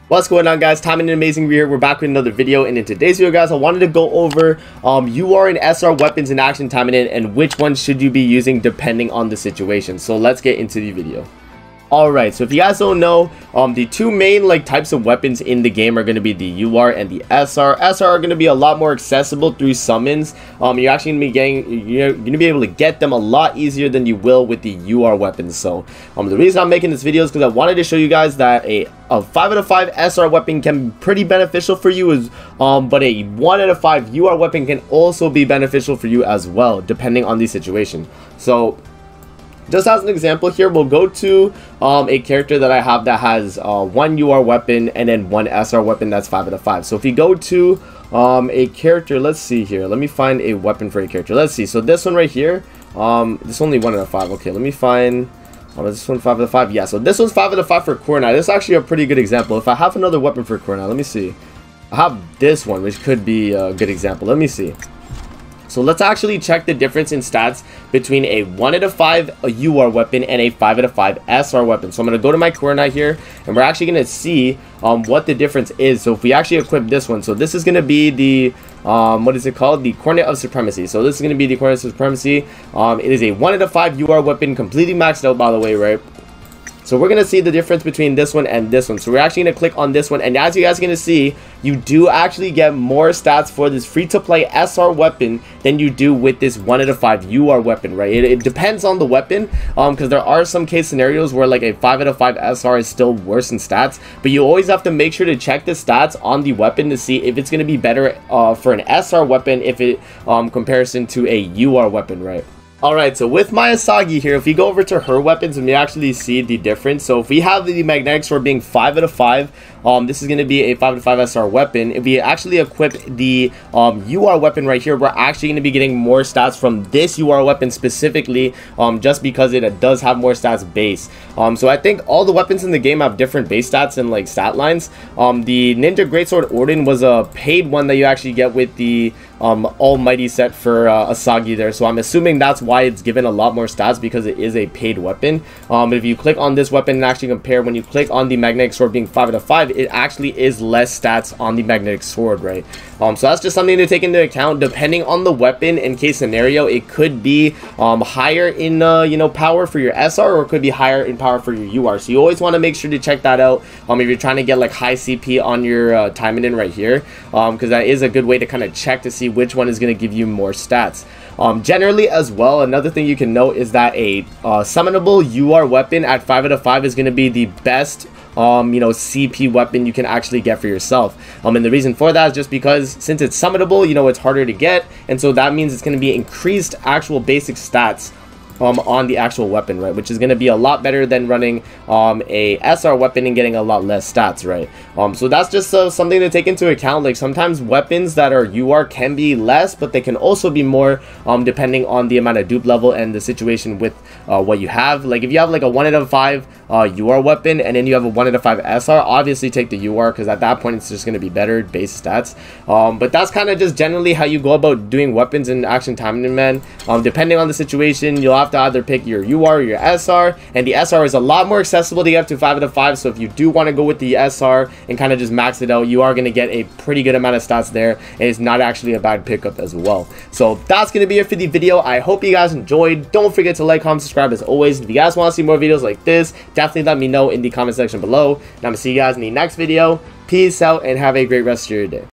What's going on, guys? Taimanin Amazing here. We're back with another video, and in today's video, guys, I wanted to go over UR and SR weapons in Action Taimanin and which ones should you be using depending on the situation. So let's get into the video. Alright, so if you guys don't know, the two main types of weapons in the game are going to be the UR and the SR. SR are going to be a lot more accessible through summons. You're actually going to be able to get them a lot easier than you will with the UR weapons. So the reason I'm making this video is because I wanted to show you guys that a 5 out of 5 SR weapon can be pretty beneficial for you, but a 1 out of 5 UR weapon can also be beneficial for you as well, depending on the situation. So just as an example here, we'll go to a character that I have that has 1 UR weapon and then 1 SR weapon that's 5 out of 5. So if you go to a character, let's see here. Let me find a weapon for a character. Let's see. So this one right here, this is only 1 out of 5. Okay, let me find... is this one 5 out of 5? Yeah, so this one's 5 out of 5 for Kornai. This is actually a pretty good example. If I have another weapon for Kornai, let me see. I have this one, which could be a good example. Let me see. So let's actually check the difference in stats between a 1 out of 5 UR weapon and a 5 out of 5 SR weapon. So I'm going to go to my Kornai here, and we're actually going to see what the difference is. So if we actually equip this one, so this is going to be the, what is it called? The Cornet of Supremacy. So this is going to be the Cornet of Supremacy. It is a 1 out of 5 UR weapon, completely maxed out, by the way, right? So we're going to see the difference between this one and this one. So we're actually going to click on this one. And as you guys are going to see, you do actually get more stats for this free-to-play SR weapon than you do with this 1 out of 5 UR weapon, right? It depends on the weapon, because there are some case scenarios where a 5 out of 5 SR is still worse in stats. But you always have to make sure to check the stats on the weapon to see if it's going to be better for an SR weapon if it comparison to a UR weapon, right? Alright, so with my Asagi here, if you go over to her weapons and we actually see the difference. So if we have the magnetic sword being 5 out of 5, this is going to be a 5 out of 5 SR weapon. If we actually equip the UR weapon right here, we're actually going to be getting more stats from this UR weapon specifically, just because it does have more stats base. So I think all the weapons in the game have different base stats and stat lines. The Ninja Greatsword Orden was a paid one that you actually get with the Almighty set for Asagi there. So I'm assuming that's why it's given a lot more stats, because it is a paid weapon. But if you click on this weapon and actually compare, when you click on the magnetic sword being 5 out of 5, it actually is less stats on the magnetic sword, right? So that's just something to take into account. Depending on the weapon and case scenario, it could be higher in power for your SR, or it could be higher in power for your UR. So you always want to make sure to check that out if you're trying to get high CP on your Taimanin right here, because that is a good way to kind of check to see which one is going to give you more stats. Generally as well, another thing you can note is that a summonable UR weapon at 5 out of 5 is going to be the best CP weapon you can actually get for yourself. And the reason for that is just because since it's summonable, it's harder to get, and so that means it's going to be increased actual basic stats on the actual weapon, right, which is going to be a lot better than running a SR weapon and getting a lot less stats, right? So that's just something to take into account. Sometimes weapons that are UR can be less, but they can also be more, depending on the amount of dupe level and the situation with what you have. If you have a 1 out of 5 UR weapon and then you have a 1 out of 5 SR, obviously take the UR, because at that point it's just going to be better base stats. But that's kind of just generally how you go about doing weapons in Action Taimanin, man. Depending on the situation, you'll have to either pick your UR or your SR, and the SR is a lot more accessible to get up to 5 out of 5. So if you do want to go with the SR and kind of just max it out, you are going to get a pretty good amount of stats there, and it's not actually a bad pickup as well. So that's going to be it for the video. I hope you guys enjoyed. Don't forget to like, comment, subscribe as always. If you guys want to see more videos like this, definitely let me know in the comment section below, and I'm going to see you guys in the next video. Peace out and have a great rest of your day.